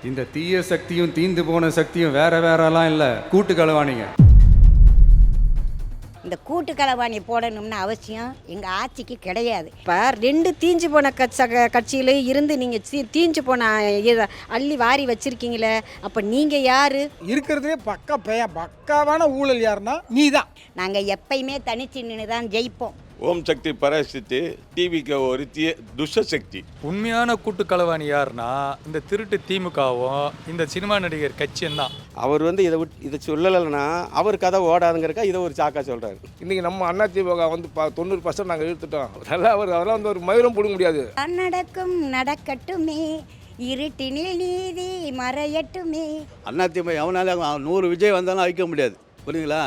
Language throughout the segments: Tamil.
இந்த தீய சக்தியும் தீந்து போன சக்தியும் வேற வேறலாம் இல்லை, கூட்டு களவாணிங்க. இந்த கூட்டு களவாணி போடணும்னு அவசியம் எங்கள் ஆட்சிக்கு கிடையாது. இப்போ 2 தீஞ்சு போன கட்சியில் இருந்து நீங்கள் தீஞ்சு போன இதை அள்ளி வாரி வச்சுருக்கீங்களே, அப்போ நீங்கள் யார்? இருக்கிறதுலே பக்காவான ஊழல் யாருன்னா நீ தான். நாங்கள் எப்பயுமே தனிச்சு நின்று தான் ஜெயிப்போம். ஓம் சக்தி பராசக்தி டிவிக்கு ஒரு துஷ்ட சக்தி. உண்மையான கூட்டு களவாணி யாருன்னா இந்த திருட்டு திமுகவும் இந்த சினிமா நடிகர் கட்சியும் தான். அவர் இதை சொல்லலைன்னா அவர் கதை ஓடாதுங்கிறக்கா இதை ஒரு சாக்கா சொல்கிறாரு. இன்றைக்கி நம்ம அதிமுக 90% நாங்கள் இழுத்துட்டோம். அதெல்லாம் ஒரு மயிரும் பிடிக்க முடியாது. நடக்கும் நடக்கட்டுமே, இருட்டினில் நீதி மறையட்டுமே. அதிமுக எவனாலும் 100 விஜய் வந்தாலும் அழிக்க முடியாது, புரியுங்களா?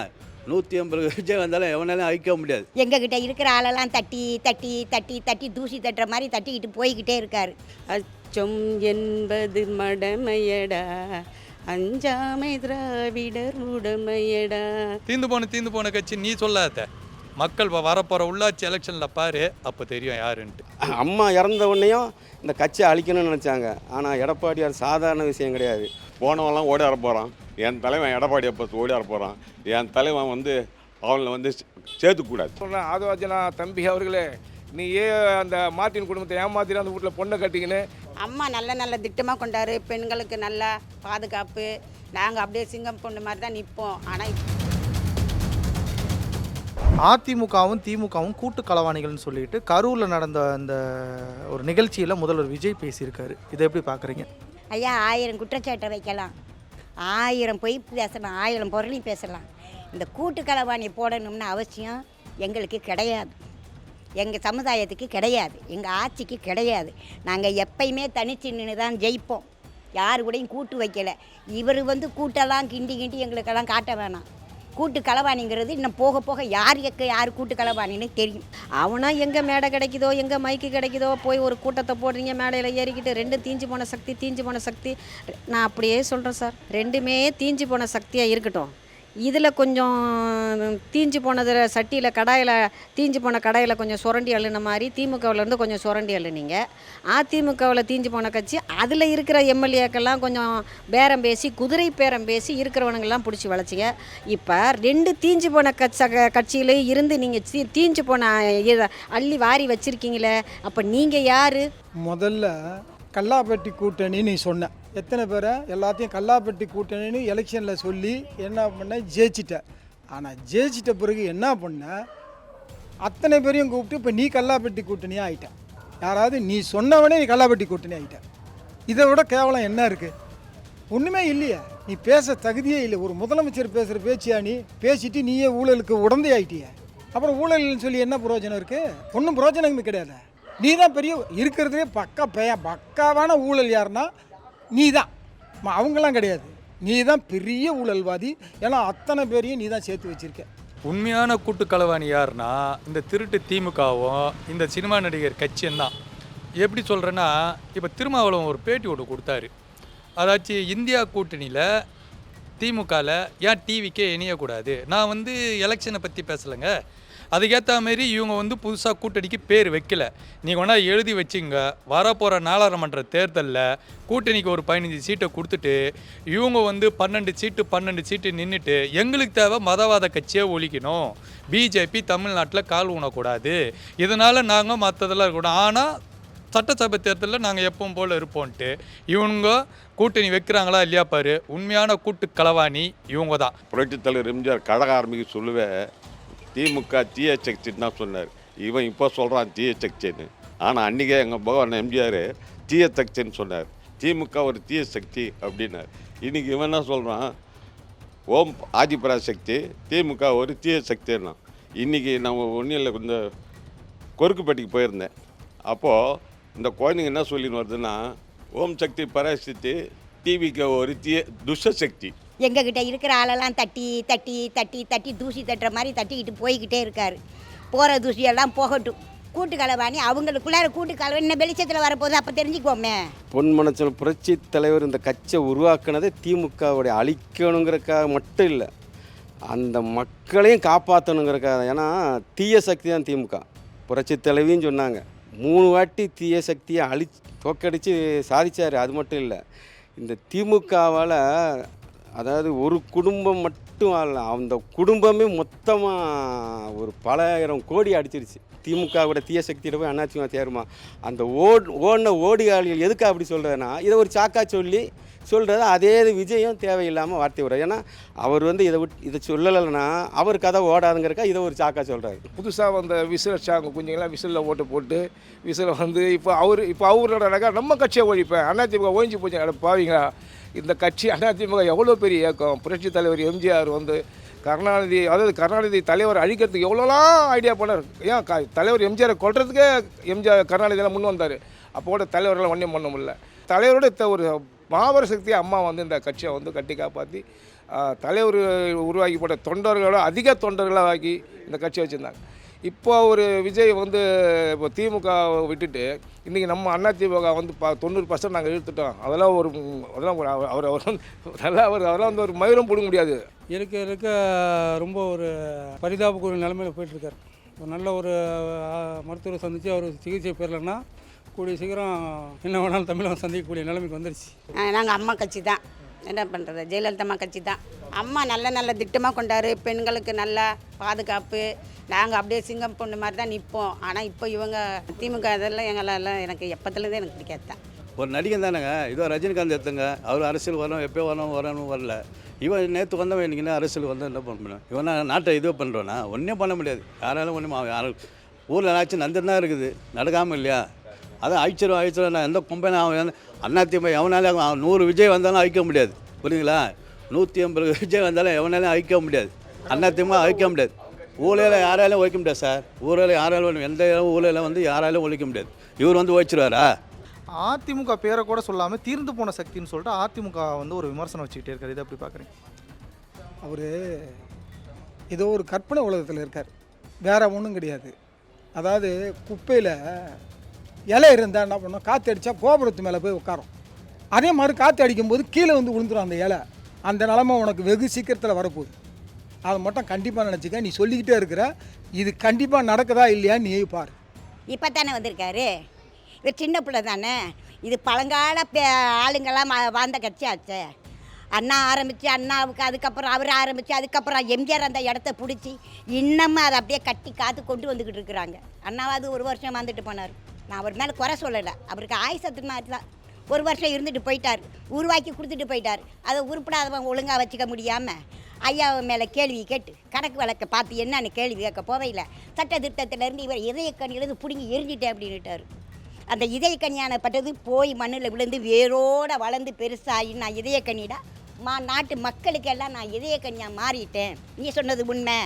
150 விஜய் வந்தாலும் எவனாலும் அழிக்க முடியாது. எங்ககிட்ட இருக்கிற ஆளெல்லாம் தட்டி தட்டி தட்டி தட்டி தூசி தட்டுற மாதிரி தட்டிக்கிட்டு போய்கிட்டே இருக்காரு. அச்சம் என்பது மடமையடா, அஞ்சாமை திராவிடர் உடமையடா. தீந்து போன கட்சி நீ சொல்லாத. மக்கள் வரப்போகிற உள்ளாட்சி எலெக்ஷனில் பாரு, அப்போ தெரியும் யாருன்ட்டு. அம்மா இறந்த உடனேயும் இந்த கட்சியை அழிக்கணும்னு நினச்சாங்க. ஆனால் எடப்பாடியார் சாதாரண விஷயம் கிடையாது. போனவெல்லாம் ஓடி வர போகிறான். என் தலைவன் எடப்பாடி அப்போ ஓடி வர போகிறான். என் தலைவன் அவனை சேர்த்துக்கூடாது. ஆதவாஜனா தம்பி அவர்களே, நீ அந்த மார்ட்டின் குடும்பத்தை ஏமாத்திட்டு அந்த வீட்டில் பொண்ணை கட்டிக்கின்னு. அம்மா நல்ல திட்டமாக கொண்டாரு. பெண்களுக்கு நல்ல பாதுகாப்பு. நாங்கள் அப்படியே சிங்கம் பொண்ணு மாதிரி தான் நிற்போம். ஆனால் அதிமுகவும் திமுகவும் கூட்டு களவாணிகள்னு சொல்லிட்டு கரூரில் நடந்த அந்த ஒரு நிகழ்ச்சியில் முதல்வர் விஜய் பேசியிருக்காரு. இதை எப்படி பார்க்குறீங்க? ஐயா, 1000 குற்றச்சாட்டை வைக்கலாம், 1000 பொய் பேசலாம், 1000 பொருளையும் பேசலாம். இந்த கூட்டு களவாணி போடணும்னு அவசியம் எங்களுக்கு கிடையாது, எங்கள் சமுதாயத்துக்கு கிடையாது, எங்கள் ஆட்சிக்கு கிடையாது. நாங்கள் எப்பயுமே தனிச்சு நின்று தான் ஜெயிப்போம். யாரு கூடயும் கூட்டு வைக்கலை. இவர் கூட்டெல்லாம் கிண்டி எங்களுக்கெல்லாம் காட்ட வேணாம். கூட்டு களவாணிங்கிறது இன்னும் போக போக யார் கூட்டு களவாணின்னு தெரியும். அவனா எங்கே மேடை கிடைக்குதோ, எங்கே மைக்கு கிடைக்குதோ போய் ஒரு கூட்டத்தை போடுறீங்க, மேடையில் ஏறிக்கிட்டு 2 தீஞ்சு போன சக்தி. நான் அப்படியே சொல்கிறேன் சார், 2மே தீஞ்சு போன சக்தியாக இருக்கட்டும். இதில் கொஞ்சம் தீஞ்சு போனதில் சட்டியில் தீஞ்சு போன கடாயில் கொஞ்சம் சுரண்டி அள்ளுன மாதிரி திமுகவிலேருந்து கொஞ்சம் சுரண்டி அள்ளுனீங்க. அதிமுகவில் தீஞ்சு போன கட்சி, அதில் இருக்கிற எம்எல்ஏக்கெல்லாம் கொஞ்சம் பேரம் பேசி, குதிரை பேரம் பேசி இருக்கிறவனுங்கெல்லாம் பிடிச்சி வளைச்சிங்க. இப்போ 2 தீஞ்சு போன கட்சியில் இருந்து நீங்கள் தீஞ்சு போன இதை அள்ளி வாரி வச்சுருக்கீங்களே, அப்போ நீங்கள் யார்? முதல்ல கல்லாப்பட்டி கூட்டணி நீ சொன்ன எத்தனை பேரை எல்லாத்தையும் கல்லாப்பட்டி கூட்டணின்னு எலெக்ஷனில் சொல்லி என்ன பண்ண, ஜெயிச்சிட்ட. ஆனால் ஜெயிச்சிட்ட பிறகு என்ன பண்ண, அத்தனை பேரையும் கூப்பிட்டு இப்போ நீ கல்லாப்பட்டி கூட்டணியாக ஆகிட்ட. யாராவது நீ சொன்னவனே நீ கல்லாப்பட்டி கூட்டணி ஆகிட்ட. இதை விட கேவலம் என்ன இருக்குது? ஒன்றுமே இல்லையா? நீ பேச தகுதியே இல்லை. ஒரு முதலமைச்சர் பேசுகிற பேச்சியா நீ பேசிட்டு நீயே ஊழலுக்கு உடந்தை ஆகிட்டிய. அப்புறம் ஊழல்னு சொல்லி என்ன பிரயோஜனம் இருக்குது? ஒன்றும் பிரயோஜனமே கிடையாது. நீ தான் பெரிய இருக்கிறதுலே பக்காவான ஊழல் யாருன்னா நீ தான். அவங்களாம் கிடையாது, நீ தான் பெரிய ஊழல்வாதி. ஏன்னா அத்தனை பேரையும் நீ தான் சேர்த்து வச்சிருக்க. உண்மையான கூட்டு களவாணி யாருன்னா இந்த திருட்டு திமுகவும் இந்த சினிமா நடிகர் கட்சியும் தான். எப்படி சொல்கிறேன்னா, இப்போ திருமாவளவன் ஒரு பேட்டி ஒன்று கொடுத்தாரு. அதாச்சும் இந்தியா கூட்டணியில் திமுகவில் ஏன் டிவிக்கே இணையக்கூடாது, நான் எலெக்ஷனை பற்றி பேசலைங்க, அதுக்கேற்ற மாரி இவங்க புதுசாக கூட்டணிக்கு பேர் வைக்கல, நீங்கள் வேணால் எழுதி வச்சுங்க, வரப்போகிற நாடாளுமன்ற தேர்தலில் கூட்டணிக்கு ஒரு 15 சீட்டை கொடுத்துட்டு இவங்க 12 சீட்டு நின்றுட்டு எங்களுக்கு தேவை மதவாத கட்சியே ஒழிக்கணும், பிஜேபி தமிழ்நாட்டில் கால் ஊனக்கூடாது, இதனால் நாங்கள் மற்றதெல்லாம் இருக்கக்கூடாது, ஆனால் சட்டசபை தேர்தலில் நாங்கள் எப்பவும் போல் இருப்போன்ட்டு இவங்க கூட்டணி வைக்கிறாங்களா இல்லையா பாரு. உண்மையான கூட்டு களவாணி இவங்க தான். புரட்சித் தலைவர் எம்ஜிஆர் கழக ஆரம்பிக்க சொல்லுவேன், திமுக தீய சக்தின்னு தான் சொன்னார். இவன் இப்போ சொல்கிறான் தீய சக்தின்னு. ஆனால் அன்றைக்கே எங்கள் பகவான் எம்ஜிஆர் தீய சக்தின்னு சொன்னார். திமுக ஒரு தீய சக்தி அப்படின்னார். இன்றைக்கி இவன் என்ன சொல்கிறான், ஓம் ஆதிபராசக்தி திமுக ஒரு தீய சக்தின்னா. இன்றைக்கி நம்ம ஒன்றும் இல்லை, இந்த கொருக்குப்பட்டிக்கு போயிருந்தேன். அப்போது இந்த குழந்தைங்க என்ன சொல்லின்னு வருதுன்னா, ஓம் சக்தி பராசக்தி டிவிக்கு ஒரு துஷ்ட சக்தி. எங்ககிட்ட இருக்கிற ஆளெல்லாம் தட்டி தட்டி தட்டி தட்டி தூசி தட்டுற மாதிரி தட்டிக்கிட்டு போய்கிட்டே இருக்காரு. போகிற தூசியெல்லாம் போகட்டும். கூட்டு களவாணி அவங்களுக்குள்ளார கூட்டு களவாணி இன்னும் வெளிச்சத்தில் வரப்போது, அப்போ தெரிஞ்சுக்கோமே. பொன் மனச்சல் புரட்சி தலைவர் இந்த கட்சியை உருவாக்குனதே திமுகவுடைய அழிக்கணுங்கிறக்காக மட்டும் இல்லை, அந்த மக்களையும் காப்பாற்றணுங்கிறக்காக. ஏன்னா தீய சக்தி தான் திமுக. புரட்சி தலைவின்னு சொன்னாங்க, 3 வாட்டி தீய சக்தியை தோக்கடித்து சாதிச்சார். அது மட்டும் இல்லை, இந்த திமுகவால் அதாவது ஒரு குடும்பம் மட்டும் அல்ல, அந்த குடும்பமே மொத்தமாக ஒரு பலாயிரம் கோடி அடிச்சிருச்சு. திமுகவோட தீய சக்தியில் போய் அதிமுக சேருமா? அந்த ஓடின ஓடியாளிகள் எதுக்கு அப்படி சொல்கிறதுனா, இதை ஒரு சாக்கா சொல்லி சொல்கிறது. அதே விஜயம் தேவையில்லாமல் வார்த்தை விடுறாரு. ஏன்னா அவர் வந்து இதை சொல்லலைன்னா அவர் கதை ஓடாதுங்கிறக்கா இதை ஒரு சாக்கா சொல்கிறாரு. புதுசாக வந்த விசில் அடிச்சாங்க குஞ்சுங்களாம், விசிலில் ஓட்டு போட்டு விசில் வந்து இப்போ அவரோட நம்ம கட்சியை ஒழிப்பேன், அதிமுக ஒழிஞ்சு போச்சு. பாவீங்க, இந்த கட்சி அதிமுக எவ்வளோ பெரிய இயக்கம். புரட்சி தலைவர் எம்ஜிஆர் வந்து கருணாநிதி தலைவர் அழிக்கிறதுக்கு எவ்வளோலாம் ஐடியா பண்ணார். ஏன் தலைவர் எம்ஜிஆரை கொல்றதுக்கே கருணாநிதியெல்லாம் முன் வந்தார். அப்போட தலைவரெல்லாம் ஒன்றும் பண்ண முடியல. தலைவரோட ஒரு மாபெர சக்தியை அம்மா வந்து இந்த கட்சியை வந்து கட்டி காப்பாற்றி தலைவர் உருவாக்கி போட்ட தொண்டர்களோட அதிக தொண்டர்களாக ஆக்கி இந்த கட்சியை வச்சுருந்தாங்க. இப்போ ஒரு விஜய் வந்து இப்போ திமுக விட்டுட்டு இன்றைக்கி நம்ம அதிமுக வந்து 90% நாங்கள் இழுத்துட்டோம். அதெல்லாம் அதெல்லாம் வந்து ஒரு மயிரும் பிடுங்க முடியாது. இருக்க ரொம்ப ஒரு பரிதாபக்கூடிய நிலைமையில் போயிட்டுருக்கார். ஒரு நல்ல ஒரு மருத்துவரை சந்தித்து அவர் சிகிச்சை பெறலைன்னா கூடிய சீக்கிரம் என்ன வேணாலும் தமிழகம் சந்திக்கக்கூடிய நிலைமைக்கு வந்துடுச்சு. நாங்கள் அம்மா கட்சி தான். என்ன பண்ணுறது, ஜெயலலிதா அம்மா கட்சி தான். அம்மா நல்ல திட்டமாக கொண்டாரு. பெண்களுக்கு நல்ல பாதுகாப்பு. நாங்கள் அப்படியே சிங்கம் பொண்ணு மாதிரி தான் நிற்போம். ஆனால் இப்போ இவங்க திமுக இதெல்லாம் எங்களெல்லாம் எனக்கு எப்போத்துலேருந்தே எனக்கு பிடிக்காது தான். ஒரு நடிகன் தானேங்க. இதோ ரஜினிகாந்த் எடுத்துங்க, அவர் அரசியல் வரணும், எப்போ வரணும் வரல. இவன் நேற்று வந்தவன் இன்றைக்கினா அரசியல் வந்து என்ன பண்ணணும்? இவனா நாட்டை இது பண்ணுறோன்னா ஒன்றும் பண்ண முடியாது. யாராலும் ஒன்றும் ஊரில் ஏதாச்சும் நந்தன் தான் இருக்குது, நடக்காமல் இல்லையா? அதான் அழிச்சிடும் நான் எந்த கொம்பனை அவன் அதிமுக எவனாலே 100 விஜய் வந்தாலும் அழிக்க முடியாது. புரியுங்களா? 150 விஜய் வந்தாலும் எவனாலும் அழிக்க முடியாது. அதிமுக அழிக்க முடியாது. ஊழல யாராலும் ஒழிக்க முடியாது சார். ஊழல யாராலும் எந்த ஊழல வந்து யாராலும் ஒழிக்க முடியாது. இவர் வந்து ஒழிச்சிருவாரா? அதிமுக பேரை கூட சொல்லாமல் தீர்ந்து போன சக்தின்னு சொல்லிட்டு அதிமுக வந்து ஒரு விமர்சனம் வச்சுக்கிட்டே இருக்காரு. இதை எப்படி பார்க்குறீங்க? அவர் ஏதோ ஒரு கற்பனை உலகத்தில் இருக்கார், வேற ஒன்றும் கிடையாது. அதாவது குப்பையில் இலை இருந்தால் என்ன பண்ணோம், காற்று அடித்தா கோபுரத்து மேலே போய் உட்காரும். அதே மாதிரி காற்று அடிக்கும்போது கீழே வந்து விழுந்துடும் அந்த இலை. அந்த நிலமை உனக்கு வெகு சீக்கிரத்தில் வரப்போகுது. அதை மட்டும் கண்டிப்பாக நினச்சிக்க. நீ சொல்லிக்கிட்டே இருக்கிற, இது கண்டிப்பாக நடக்குதா இல்லையா நீ பாரு. இப்போ தானே வந்திருக்காரு, இவர் சின்ன பிள்ளை தானே. இது பழங்கால ஆளுங்கள்லாம் வாழ்ந்த கட்சி ஆச்சு. அண்ணா ஆரம்பித்து அண்ணாவுக்கு அதுக்கப்புறம் அவர் ஆரம்பித்து அதுக்கப்புறம் எம்ஜிஆர் அந்த இடத்த பிடிச்சி இன்னமும் அதை அப்படியே கட்டி காத்து கொண்டு வந்துக்கிட்டு இருக்கிறாங்க. அண்ணாவது 1 வருஷம் வந்துட்டு போனார். நான் அவர் மேலே குறை சொல்லலை. அவருக்கு ஆயுசத்து மாதிரி தான் 1 வருஷம் இருந்துட்டு போயிட்டார், உருவாக்கி கொடுத்துட்டு போயிட்டார். அதை உருப்படாதவங்க ஒழுங்காக வச்சுக்க முடியாமல் ஐயா மேலே கேள்வி கேட்டு கணக்கு வழக்கை பார்த்து என்னன்னு கேள்வி கேட்க போவையில் சட்ட திட்டத்திலேருந்து இவர் இதயக்கண்ணிலேருந்து பிடுங்கி எரிஞ்சிட்டேன் அப்படின்னுட்டார். அந்த இதயக்கண்ணியானப்பட்டது போய் மண்ணில் விழுந்து வேரோடு வளர்ந்து பெருசாகி நான் இதயக்கண்ணிடா நாட்டு மக்களுக்கெல்லாம் நான் இதயக்கண்ணியாக மாறிட்டேன். நீ சொன்னது உண்மை.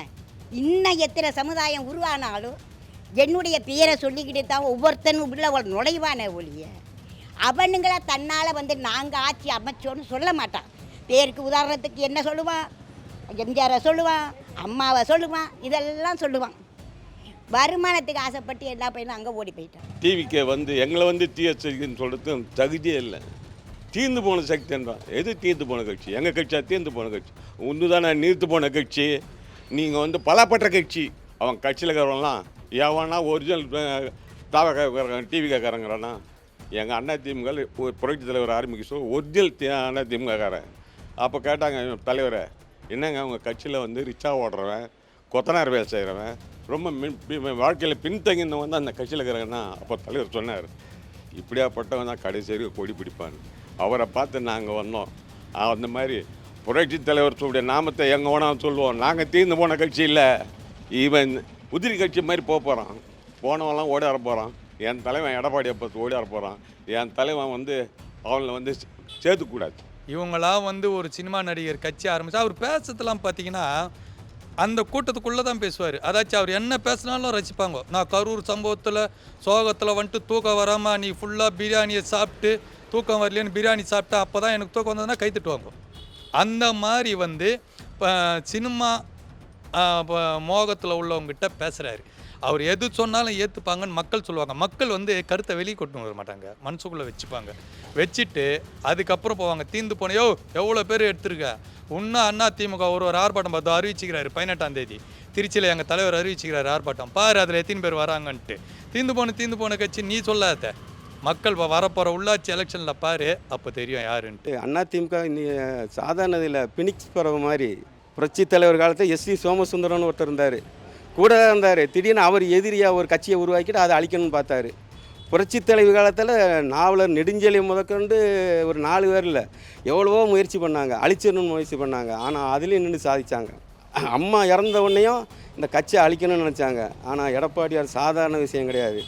இன்னும் எத்தனை சமுதாயம் உருவானாலும் என்னுடைய பேரை சொல்லிக்கிட்டு தான் ஒவ்வொருத்தனும் உள்ள நுழைவானே ஒழிய அவனுங்களா தன்னால் வந்து நாங்கள் ஆட்சி அமைச்சோன்னு சொல்ல மாட்டான். பேருக்கு உதாரணத்துக்கு என்ன சொல்லுவான், எம்ஜிஆரை சொல்லுவான், அம்மாவை சொல்லுவான், இதெல்லாம் சொல்லுவான். வருமானத்துக்கு ஆசைப்பட்டு எல்லா பையனும் அங்கே ஓடி போயிட்டான். டிவிக்கு வந்து எங்களை வந்து டிஎஸ்சின்னு சொல்கிறது தகுதியே இல்லை. தீர்ந்து போன சக்தி என்றான். எது தீர்ந்து போன கட்சி? எங்கள் கட்சியாக தீர்ந்து போன கட்சி ஒன்று தானே. நீர்த்து போன கட்சி நீங்கள் வந்து பலப்பட்ட கட்சி. அவன் கட்சியில் இருக்கிறவங்களாம் எவனா ஒரிஜினல் டிவிக்காரங்கிறானா? எங்கள் அதிமுக ஒரு புரட்சி தலைவர் ஆரம்பிக்க சொல்ல ஒரிஜினல் அதிமுகக்காரன். அப்போ கேட்டாங்க தலைவரை, என்னங்க அவங்க கட்சியில் வந்து ரிச்சாக ஓடுறவன், கொத்தனார் வேலை செய்கிறவன், ரொம்ப வாழ்க்கையில் பின்தங்கினவன் வந்து அந்த கட்சியில் இருக்கிறாங்கன்னா அப்போ தலைவர் சொன்னார், இப்படியாப்பட்டவன் தான் கடைசி வரைக்கும் கொடி பிடிப்பான். அவரை பார்த்து நாங்கள் வந்தோம். அந்த மாதிரி புரட்சி தலைவர் சொல்லுடைய நாமத்தை எங்கே வேணாலும் சொல்லுவோம். நாங்கள் தீர்ந்து போன கட்சி இல்லை. இவன் உதிரி கட்சி மாதிரி போகிறான். போனவெல்லாம் ஓடார போகிறான். என் தலைவன் எடப்பாடியை பார்த்து ஓடார போகிறான். என் தலைவன் வந்து அவனை வந்து சேர்த்துக்கூடாது. இவங்களாம் வந்து ஒரு சினிமா நடிகர் கட்சி ஆரம்பித்தா அவர் பேசுறதுலாம் பார்த்தீங்கன்னா அந்த கூட்டத்துக்குள்ளே தான் பேசுவார். அதாச்சும் அவர் என்ன பேசினாலும் ரசிப்பாங்க. நான் கரூர் சம்பவத்தில் சோகத்தில் வந்துட்டு தூக்கம் வராமல் நீ ஃபுல்லாக பிரியாணியை சாப்பிட்டு தூக்கம் வரலைன்னு பிரியாணி சாப்பிட்டா அப்போ தான் எனக்கு தூக்கம் வந்ததுன்னா கைத்துட்டுவாங்க. அந்த மாதிரி வந்து சினிமா மோகத்தில் உள்ளவங்ககிட்ட பேசுகிறாரு. அவர் எது சொன்னாலும் ஏற்றுப்பாங்கன்னு மக்கள் சொல்லுவாங்க. மக்கள் வந்து கருத்தை வெளியே கொண்டு வர மாட்டாங்க, மனசுக்குள்ளே வச்சுப்பாங்க. வச்சுட்டு அதுக்கப்புறம் போவாங்க. தீர்ந்து போனையோ எவ்வளோ பேர் எடுத்துருக்க இன்னும் அதிமுக ஒரு ஆர்ப்பாட்டம் பார்த்து அறிவிச்சுக்கிறாரு 18ஆம் தேதி திருச்சியில் எங்கள் தலைவர் அறிவிச்சுக்கிறாரு ஆர்ப்பாட்டம். பாரு அதில் எத்தனை பேர் வராங்கன்ட்டு. தீர்ந்து போன கட்சி நீ சொல்லாத. மக்கள் வரப்போகிற உள்ளாட்சி எலெக்ஷனில் பாரு, அப்போ தெரியும் யாருன்ட்டு. அதிமுக சாதாரண இதில் பினிக்ஸ் பறவை மாதிரி புரட்சி தலைவர் காலத்தில் எஸ்வி சோமசுந்தரம்னு ஒருத்தர் இருந்தார், கூட இருந்தார். திடீர்னு அவர் எதிரியாக ஒரு கட்சியை உருவாக்கிட்டு அதை அழிக்கணும்னு பார்த்தாரு. புரட்சி தலைவர் காலத்தில் நாவலர் நெடுஞ்செழியன் முதற்கொண்டு ஒரு 4 பேர் இல்லை, எவ்வளவோ முயற்சி பண்ணாங்க, அழிச்சிடணும்னு முயற்சி பண்ணாங்க. ஆனால் அதுலேயும் நின்று சாதித்தாங்க. அம்மா இறந்த உடனேயும் இந்த கட்சியை அழிக்கணும்னு நினச்சாங்க. ஆனால் எடப்பாடியார் சாதாரண விஷயம் கிடையாது.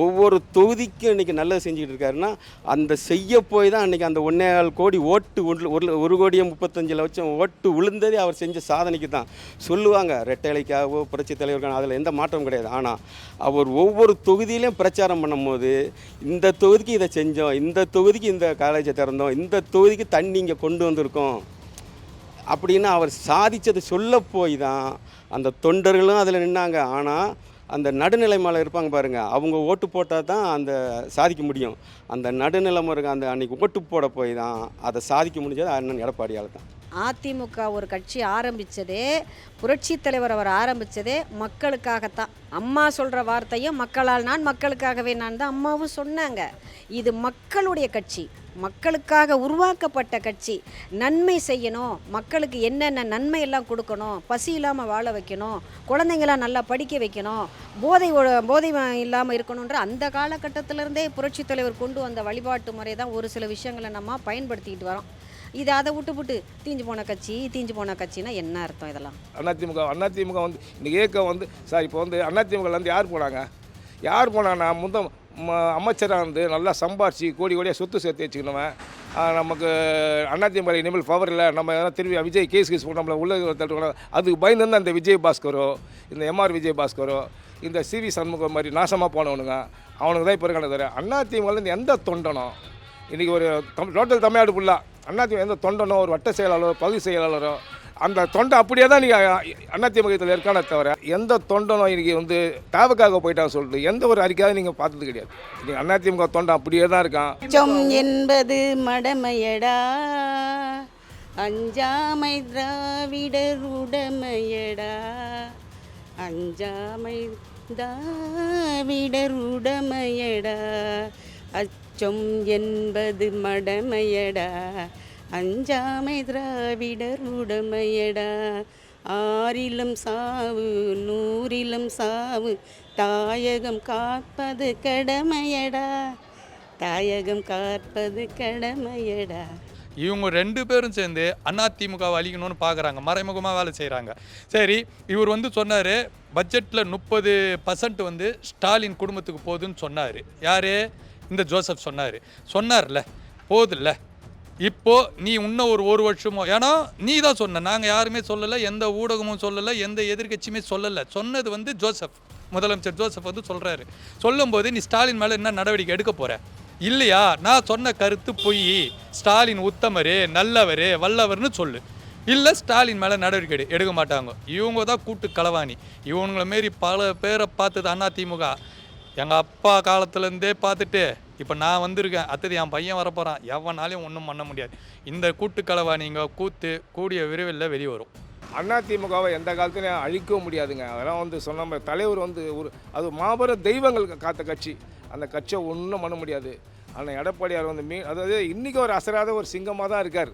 ஒவ்வொரு தொகுதிக்கும் இன்றைக்கி நல்லது செஞ்சுக்கிட்டு இருக்காருன்னா அந்த செய்ய போய் தான் அன்றைக்கி அந்த 1.25 கோடி ஓட்டு 1,35,00,000 ஓட்டு விழுந்ததே அவர் செஞ்ச சாதனைக்கு தான். சொல்லுவாங்க ரெட்டைலைக்காகவோ புரட்சி தலைவருக்கான, அதில் எந்த மாற்றமும் கிடையாது. ஆனால் அவர் ஒவ்வொரு தொகுதியிலையும் பிரச்சாரம் பண்ணும்போது இந்த தொகுதிக்கு இதை செஞ்சோம், இந்த தொகுதிக்கு இந்த காலேஜை திறந்தோம், இந்த தொகுதிக்கு தண்ணி இங்கே கொண்டு வந்திருக்கோம் அப்படின்னு அவர் சாதித்தது சொல்ல போய் தான் அந்த தொண்டர்களும் அதில் நின்னாங்க. ஆனால் அந்த நடுநிலை மேலே இருப்பாங்க பாருங்கள், அவங்க ஓட்டு போட்டால் தான் அந்த சாதிக்க முடியும். அந்த நடுநிலை முறை அந்த அன்றைக்கி ஓட்டு போட போய் தான் அதை சாதிக்க முடிஞ்சது அண்ணன் எடப்பாடியால் தான். அதிமுக ஒரு கட்சி ஆரம்பித்ததே, புரட்சி தலைவர் அவர் ஆரம்பித்ததே மக்களுக்காகத்தான். அம்மா சொல்கிற வார்த்தையும் மக்களால் நான், மக்களுக்காகவே நான் தான் அம்மாவும் சொன்னாங்க. இது மக்களுடைய கட்சி, மக்களுக்காக உருவாக்கப்பட்ட கட்சி. நன்மை செய்யணும், மக்களுக்கு என்னென்ன நன்மை எல்லாம் கொடுக்கணும், பசி இல்லாமல் வாழ வைக்கணும், குழந்தைங்களாம் நல்லா படிக்க வைக்கணும், போதை இல்லாமல் இருக்கணுன்ற அந்த காலகட்டத்திலேருந்தே புரட்சி தலைவர் கொண்டு வந்த வழிபாட்டு முறை தான் ஒரு சில விஷயங்களை நம்ம பயன்படுத்திக்கிட்டு வரோம். இது அதை விட்டு தீஞ்சு போன கட்சின்னா என்ன அர்த்தம்? இதெல்லாம் அதிமுக வந்து இன்றைக்கி ஏக்கம் வந்து சார் இப்போ வந்து அதிமுகலேருந்து யார் போனாங்கன்னா அமைச்சராக வந்து நல்லா சம்பாரிச்சு கோடியாக சொத்து சேர்த்து வச்சுக்கணுவேன். நமக்கு அதிமுக இனிமேல் பவர் இல்லை, நம்ம எதனா திரும்பி விஜய் கேஸ் போட்டு நம்மளை உள்ள தட்டுக்கணும், அதுக்கு பயந்து வந்து அந்த விஜய் பாஸ்கரோ, இந்த MR விஜய் பாஸ்கரோ, இந்த CV சண்முகம் மாதிரி நாசமாக போனவனுங்க அவனுக்கு தான் இப்போ இருக்கானே தவிர அதிமுகலேருந்து எந்த தொண்டனோ இன்றைக்கி ஒரு டோட்டல் தமிழ்நாடு ஃபுல்லாக அதிமுக எந்த தொண்டனோ ஒரு வட்ட செயலாளரோ பகுதி செயலாளரோ அந்த தொண்டை அப்படியே தான் நீங்கள் அதிமுகத்தில் இருக்கானே தவிர எந்த தொண்டனும் இன்றைக்கி வந்து தேவைக்காக போயிட்டான்னு சொல்லிட்டு எந்த ஒரு அறிக்கையாக நீங்கள் பார்த்தது கிடையாது. இன்றைக்கி அதிமுக தொண்டை அப்படியே தான் இருக்கான். அச்சம் என்பது மடமையடா, அஞ்சாமை திராவிடர் உடமையடா, அஞ்சாமை திராவிடர் உடமையடா, அச்சம் என்பது மடமையடா, அஞ்சாமை திராவிடர் உடமையடா, ஆறிலும் சாவு 100லும் சாவு, தாயகம் காப்பது கடமையடா, தாயகம் காப்பது கடமையடா. இவங்க 2 பேரும் சேர்ந்து அதிமுகவை அழிக்கணும்னு பார்க்குறாங்க, மறைமுகமாக வேலை செய்கிறாங்க. சரி, இவர் வந்து சொன்னார் பட்ஜெட்டில் 30% வந்து ஸ்டாலின் குடும்பத்துக்கு போகுதுன்னு சொன்னார். யார்? இந்த ஜோசப் சொன்னார்ல, போதில்ல. இப்போது நீ இன்னும் ஒரு வருஷமோ, ஏன்னா நீ தான் சொன்ன, நாங்கள் யாருமே சொல்லலை, எந்த ஊடகமும் சொல்லலை, எந்த எதிர்கட்சியுமே சொல்லலை. சொன்னது வந்து ஜோசப், முதலமைச்சர் ஜோசப் வந்து சொல்கிறாரு. சொல்லும்போது நீ ஸ்டாலின் மேலே என்ன நடவடிக்கை எடுக்க போகிற இல்லையா? நான் சொன்ன கருத்து பொய், ஸ்டாலின் உத்தமர், நல்லவர், வல்லவர்னு சொல்லு. இல்லை ஸ்டாலின் மேலே நடவடிக்கை எடுக்க மாட்டாங்க. இவங்க தான் கூட்டு களவாணி. இவங்கள மாரி பல பேரை பார்த்தது அதிமுக எங்கள் அப்பா காலத்துலேருந்தே பார்த்துட்டு இப்போ நான் வந்திருக்கேன், அடுத்தது என் பையன் வரப்போகிறான், எவனாலையும் ஒன்றும் பண்ண முடியாது. இந்த கூட்டு களவாணிங்க கூத்து கூடிய விரைவில் வெளியே வரும். அதிமுகவை எந்த காலத்துலையும் அழிக்கவும் முடியாதுங்க. அதெல்லாம் வந்து சொன்ன தலைவர் வந்து அது மாபெரும் தெய்வங்கள் காத்த கட்சி, அந்த கட்சியை ஒன்றும் பண்ண முடியாது. ஆனால் எடப்பாடியார் வந்து அதாவது இன்றைக்கி ஒரு அசராத ஒரு சிங்கமாக தான் இருக்கார்.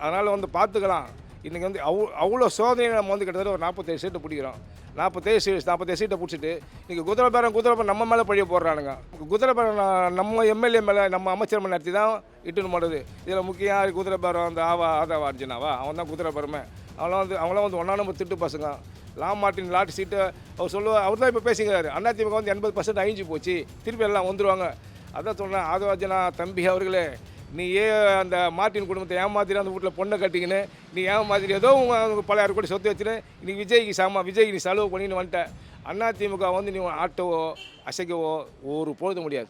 அதனால் வந்து பார்த்துக்கலாம். இன்றைக்கி வந்து அவ்வளோ சோதனை நம்ம வந்து கிட்டத்தட்ட ஒரு 47 சீட்டை பிடிக்கிறோம். 47 சீட்டை பிடிச்சிட்டு இன்றைக்கி குதிரைப்பேரம் நம்ம மேலே பழிய போடுறானுங்க. குதிரைப்பேரம் நம்ம MLA மேலே, நம்ம அமைச்சர் மேலே நடத்தி தான் இட்டுன்னு பண்ணுறது. இதில் முக்கியம் யார்? குதிரைப்பேரம் அந்த ஆதவ அர்ஜுனாவா, அவன் தான் குதிரைப்பேரமே. அவங்களாம் வந்து ஒன்றா நம்ம திட்டு பசங்க. மார்ட்டின் லாட்டு சீட்டு அவர் தான் இப்போ பேசிக்கிறாரு. அதிமுக வந்து 80% அழிஞ்சு போச்சு, திருப்பி எல்லாம் வந்துடுவாங்க. அதான் சொன்னேன், ஆதவ அர்ஜுனா தம்பி அவர்களே, நீ அந்த மார்ட்டின் குடும்பத்தை ஏமாத்திட்டு அந்த வீட்டில் பொண்ணை கட்டிக்கின்னு நீ ஏமாத்திட்டு ஏதோ உங்கள் பல 6 கோடி சொத்து வச்சுன்னு இன்னைக்கு விஜய்க்கு நீ செலவு பண்ணின்னு வந்துட்டேன். அதிமுக வந்து நீ ஆட்டவோ அசைக்கவோ ஒரு பொழுது முடியாது.